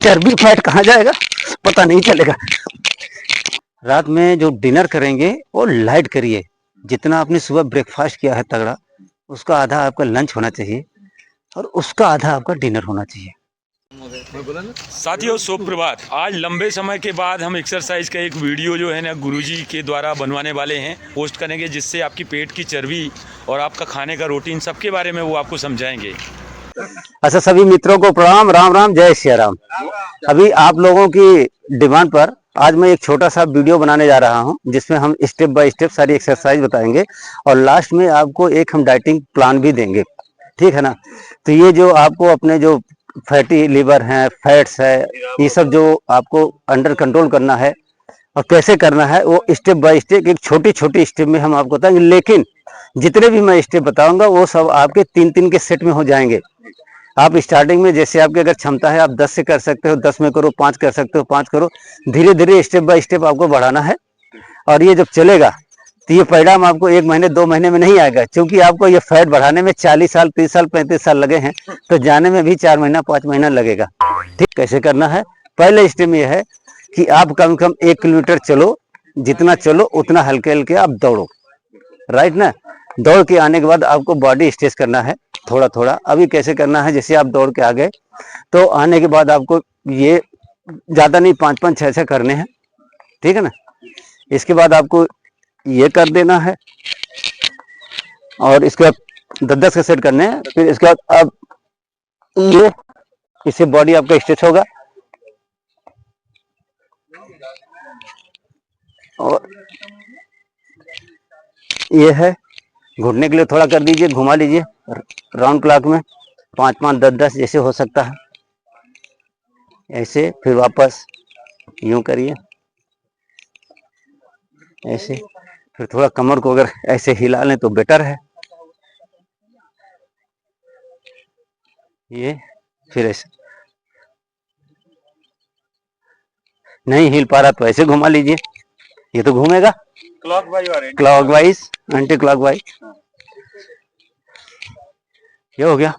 चर्बी फैट कहाँ जाएगा पता नहीं चलेगा। रात में जो डिनर करेंगे वो लाइट करिए। जितना आपने सुबह ब्रेकफास्ट किया है तगड़ा, उसका आधा आपका लंच होना चाहिए और उसका आधा आपका डिनर होना चाहिए। साथियों सुप्रभात। आज लंबे समय के बाद हम एक्सरसाइज का एक वीडियो जो है ना गुरुजी के द्वारा बनवाने वाले हैं, पोस्ट करेंगे, जिससे आपकी पेट की चर्बी और आपका खाने का रूटीन सबके बारे में वो आपको समझाएंगे। अच्छा, सभी मित्रों को प्रणाम, राम राम, जय श्री राम। अभी आप लोगों की डिमांड पर आज मैं एक छोटा सा वीडियो बनाने जा रहा हूं, जिसमें हम स्टेप बाय स्टेप सारी एक्सरसाइज बताएंगे और लास्ट में आपको एक हम डाइटिंग प्लान भी देंगे, ठीक है ना। तो ये जो आपको अपने जो फैटी लीवर हैं, फैट्स है, ये सब जो आपको अंडर कंट्रोल करना है और कैसे करना है, वो स्टेप बाय स्टेप एक छोटी छोटी स्टेप में हम आपको बताएंगे। लेकिन जितने भी मैं स्टेप बताऊंगा वो सब आपके 3-3 के सेट में हो जाएंगे। आप स्टार्टिंग में जैसे आपकी अगर क्षमता है आप 10 से कर सकते हो, 10 में करो, 5 कर सकते हो, 5 करो। धीरे धीरे स्टेप बाय स्टेप आपको बढ़ाना है। और ये जब चलेगा तो ये परिणाम आपको 1 महीने 2 महीने में नहीं आएगा, क्योंकि आपको ये फैट बढ़ाने में 40 साल 30 साल 35 साल लगे हैं, तो जाने में भी 4 महीना 5 महीना लगेगा। ठीक, कैसे करना है? पहले स्टेप में यह है कि आप कम से कम 1 किलोमीटर चलो। जितना चलो उतना हल्के हल्के आप दौड़ो, राइट ना। दौड़ के आने के बाद आपको बॉडी स्ट्रेच करना है थोड़ा थोड़ा। अभी कैसे करना है, जैसे आप दौड़ के आ गए तो आने के बाद आपको ये ज्यादा नहीं 5-5 6-6 करने हैं, ठीक है ना। इसके बाद आपको ये कर देना है और इसके बाद 10-10 का सेट करने हैं। फिर इसके बाद अब ये, इससे बॉडी आपका स्ट्रेच होगा। और ये है, घुटने के लिए थोड़ा कर दीजिए, घुमा लीजिए राउंड क्लॉक में 5-5 10-10 जैसे हो सकता है ऐसे। फिर वापस यूं करिए ऐसे। फिर थोड़ा कमर को अगर ऐसे हिला लें तो बेटर है। ये फिर ऐसे नहीं हिल पा रहा तो ऐसे घुमा लीजिए, ये तो घूमेगा क्लॉकवाइज, एंटी क्लॉकवाइज। ये हो गया।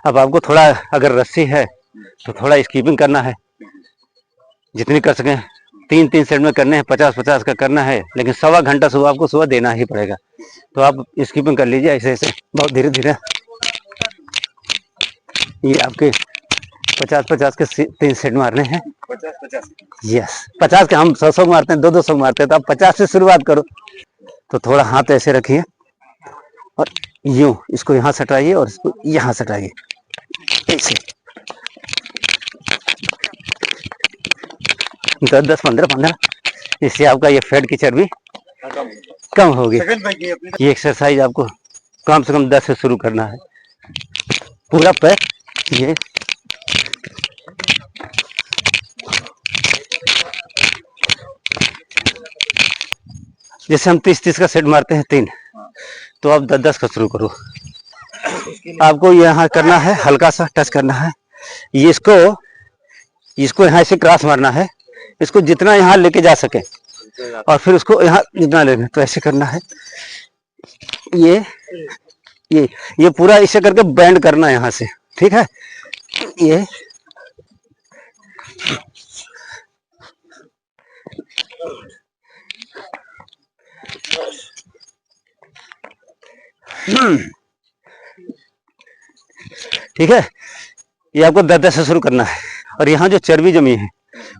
अब आपको थोड़ा अगर रस्सी है तो थोड़ा स्कीपिंग करना है, जितनी कर सकें। 3-3 सेट में करने हैं, 50-50 का करना है, लेकिन 1.25 घंटा सुबह आपको सुबह देना ही पड़ेगा। तो आप स्कीपिंग कर लीजिए ऐसे ऐसे बहुत धीरे धीरे। ये आपके 50-50 के 3 सेट मारने हैं। 50-50 यस, 50 के हम 100-100 मारते हैं, 200 मारते हैं, तो आप 50 से शुरुआत करो। तो थोड़ा हाथ ऐसे रखिए और यूं इसको यहाँ सटाइए और इसको यहाँ सटाइए ऐसे। 10-10 15-15, इससे आपका ये फैट की चर्बी कम होगी। ये एक्सरसाइज आपको कम से कम 10 से शुरू करना है। पूरा पैर ये जैसे हम 30-30 का सेट मारते हैं 3, तो आप 10-10 का शुरू करो। आपको यहाँ करना है, हल्का सा टच करना है। ये इसको यहाँ से क्रॉस मारना है, इसको जितना यहाँ लेके जा सके और फिर उसको यहाँ जितना लेना, तो ऐसे करना है। ये पूरा इसे करके बैंड करना है यहाँ से, ठीक है। ये ठीक है। ये आपको 10-10 से शुरू करना है। और यहाँ जो चर्बी जमी है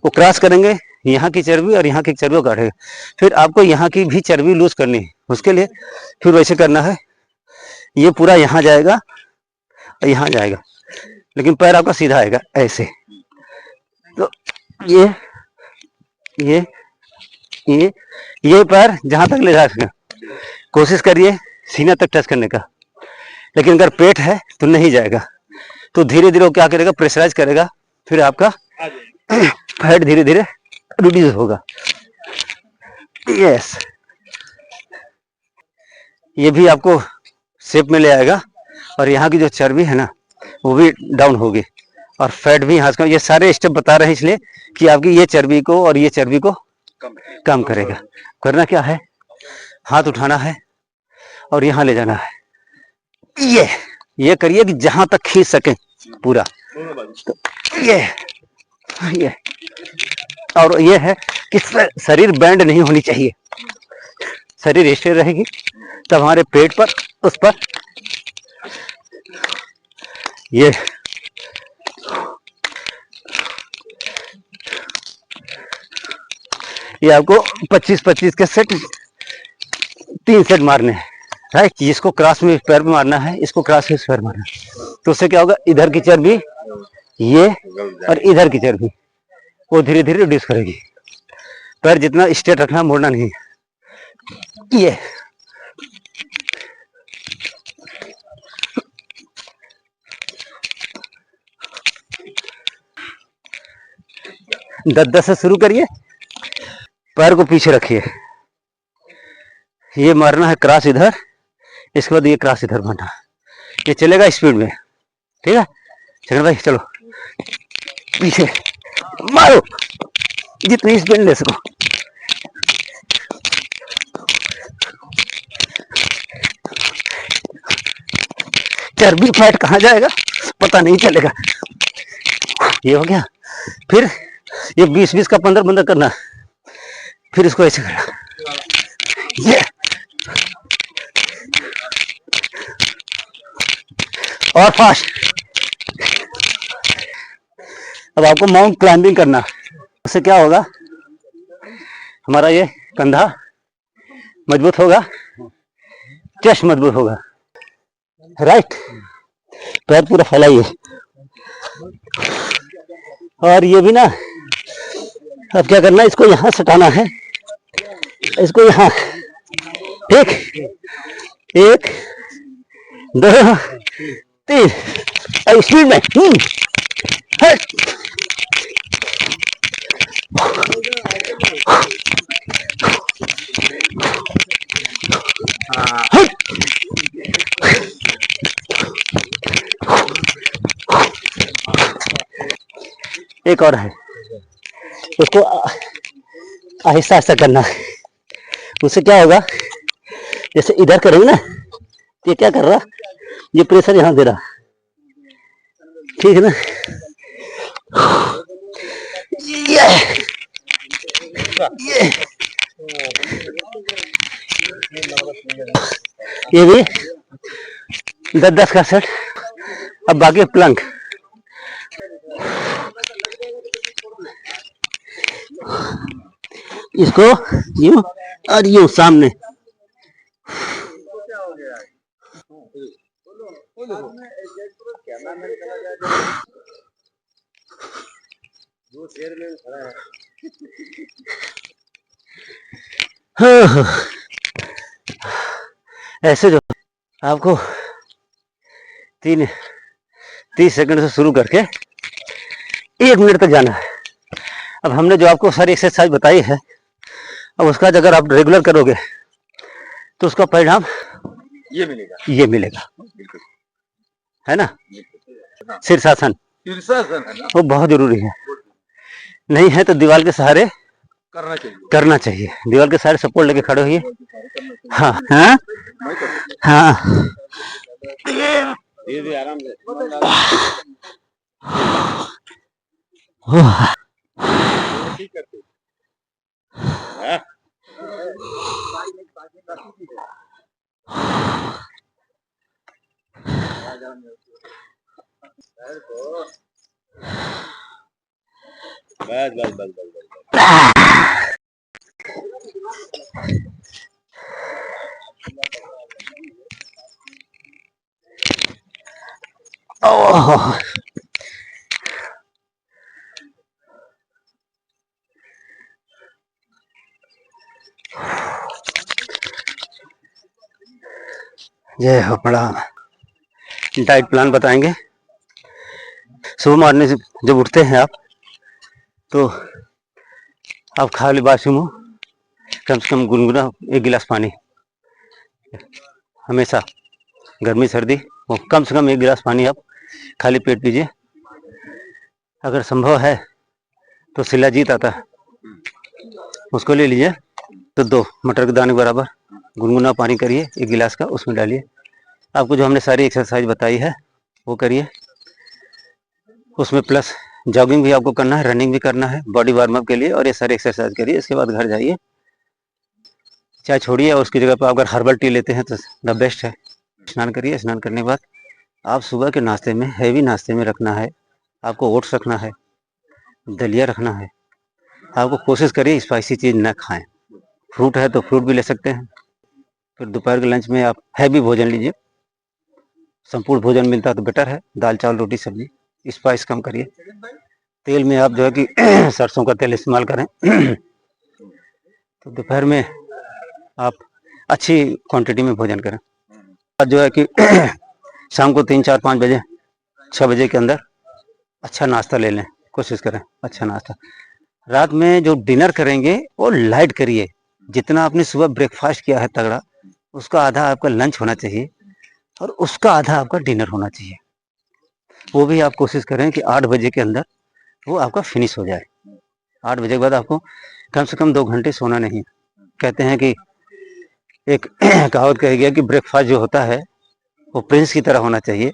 वो क्रॉस करेंगे, यहाँ की चर्बी और यहाँ की चर्बी को काटेगा। फिर आपको यहाँ की भी चर्बी लूज करनी है, उसके लिए फिर वैसे करना है। ये पूरा यहाँ जाएगा और यहाँ जाएगा, लेकिन पैर आपका सीधा आएगा ऐसे। तो ये पैर जहां तक ले जा सके कोशिश करिए सीना तक टच करने का, लेकिन अगर पेट है तो नहीं जाएगा। तो धीरे धीरे वो क्या करेगा, प्रेशराइज करेगा, फिर आपका फैट धीरे धीरे रिड्यूस होगा। यस, ये भी आपको शेप में ले आएगा और यहाँ की जो चर्बी है ना वो भी डाउन होगी और फैट भी यहाँ से। ये सारे स्टेप बता रहे हैं इसलिए कि आपकी ये चर्बी को और ये चर्बी को कम करेगा। करना क्या है, हाथ उठाना है और यहाँ ले जाना है। ये करिए कि जहां तक खींच सके पूरा। तो ये, और ये है कि शरीर बैंड नहीं होनी चाहिए, शरीर स्थिर रहेगी तब हमारे पेट पर, उस पर ये आपको 25-25 के सेट 3 सेट मारने हैं, राइट। जिसको क्रॉस में पैर में मारना है, इसको क्रॉस में पैर मारना है, तो उससे क्या होगा, इधर की चर्बी ये और इधर की चर्बी वो धीरे धीरे रिड्यूस करेगी। पैर जितना स्ट्रेट रखना, मोड़ना नहीं। ये दस से शुरू करिए, पैर को पीछे रखिए, ये मारना है क्रॉस इधर, इसके बाद ये क्रॉस इधर मारना, ये चलेगा स्पीड में, ठीक है। चलो भाई, चलो पीछे मारो जितनी स्पीड ले सको। चर्बी फैट कहाँ जाएगा पता नहीं चलेगा। ये हो गया। फिर ये 20-20 का 15-15 करना, फिर इसको ऐसे करना, ये और फास्ट। अब आपको माउंट क्लाइंबिंग करना, उससे क्या होगा, हमारा ये कंधा मजबूत होगा, चेस्ट मजबूत होगा, राइट। पैर पूरा फैलाइए, और ये भी ना, अब क्या करना है, इसको यहां सटाना है, इसको यहां, ठीक, 1 2 3 स्पीड में, हट। एक और है, उसको आहिस्ता आहिस्ता करना है, उससे क्या होगा, जैसे इधर करेंगे ना, ये क्या कर रहा, ये प्रेशर यहां दे रहा, ठीक है ना। ये भी 10-10 का सेट। अब बाकी प्लंक, इसको यूं और यूं सामने, ऐसे जो आपको 30 सेकंड से शुरू करके 1 मिनट तक जाना है। अब हमने जो आपको सारी एक्सरसाइज बताई है, अब उसका अगर आप रेगुलर करोगे तो उसका परिणाम ये मिलेगा, है ना। शीर्षासन है ना, वो बहुत जरूरी है, नहीं है तो दीवार के सहारे करना चाहिए। दीवार के सहारे सपोर्ट लेके खड़े होइए। हाँ हाँ हाँ, आराम से। ओह, जय हो प्रणाम। डाइट प्लान बताएंगे। सुबह मॉर्निंग से जब उठते हैं आप, तो आप खाली बाथरूम हो, कम से कम गुनगुना 1 गिलास पानी, हमेशा गर्मी सर्दी वो कम से कम 1 गिलास पानी आप खाली पेट पीजिए। अगर संभव है तो शिलाजीत आता है, उसको ले लीजिए, तो 2 मटर के दाने बराबर गुनगुना पानी करिए 1 गिलास का, उसमें डालिए। आपको जो हमने सारी एक्सरसाइज बताई है वो करिए, उसमें प्लस जॉगिंग भी आपको करना है, रनिंग भी करना है बॉडी वार्म अप के लिए, और ये सारी एक्सरसाइज करिए। इसके बाद घर जाइए, चाय छोड़िए और उसकी जगह पर अगर हर्बल टी लेते हैं तो द बेस्ट है। स्नान करिए, स्नान करने के बाद आप सुबह के नाश्ते में, हैवी नाश्ते में रखना है आपको ओट्स रखना है, दलिया रखना है। आपको कोशिश करिए स्पाइसी चीज़ ना खाएं। फ्रूट है तो फ्रूट भी ले सकते हैं। फिर दोपहर के लंच में आप हैवी भोजन लीजिए, संपूर्ण भोजन मिलता है तो बेटर है, दाल चावल रोटी सब्जी। स्पाइस कम करिए। तेल में आप जो है कि सरसों का तेल इस्तेमाल करें। तो दोपहर में आप अच्छी क्वांटिटी में भोजन करें। जो है कि शाम को 3, 4, 5 बजे, 6 बजे के अंदर अच्छा नाश्ता ले लें, कोशिश करें अच्छा नाश्ता। रात में जो डिनर करेंगे वो लाइट करिए। जितना आपने सुबह ब्रेकफास्ट किया है तगड़ा, उसका आधा आपका लंच होना चाहिए और उसका आधा आपका डिनर होना चाहिए। वो भी आप कोशिश करें कि 8 बजे के अंदर वो आपका फिनिश हो जाए। 8 बजे के बाद आपको कम से कम 2 घंटे सोना नहीं। कहते हैं कि एक कहावत कही गया कि ब्रेकफास्ट जो होता है वो प्रिंस की तरह होना चाहिए,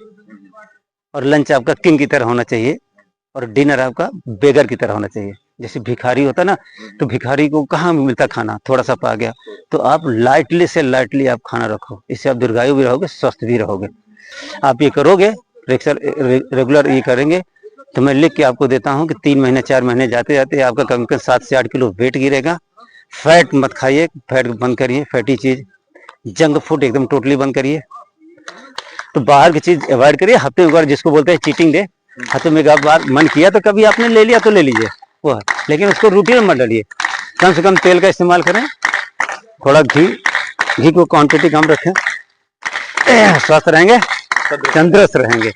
और लंच आपका किंग की तरह होना चाहिए, और डिनर आपका बेगर की तरह होना चाहिए। जैसे भिखारी होता ना, तो भिखारी को कहाँ मिलता खाना, थोड़ा सा पा गया। तो आप लाइटली से लाइटली आप खाना रखो, इससे आप दीर्घायु भी रहोगे, स्वस्थ भी रहोगे। आप ये करोगे, रेगुलर ये करेंगे, तो मैं लिख के आपको देता हूँ कि 3 महीने 4 महीने जाते जाते आपका कम से कम 7 से 8 किलो वेट गिरेगा। फैट मत खाइए, फैट बंद करिए, फैटी चीज, जंक फूड एकदम टोटली बंद करिए। तो बाहर की चीज अवॉइड करिए। हफ्ते में एक बार, जिसको बोलते हैं चीटिंग डे, हफ्ते में एक बार मन किया तो कभी आपने ले लिया तो ले लीजिए, वो है, लेकिन उसको रूटीन में मत डालिए। कम से कम तेल का इस्तेमाल करें, थोड़ा घी को क्वांटिटी कम रखें। स्वस्थ रहेंगे, तंदुरुस्त रहेंगे।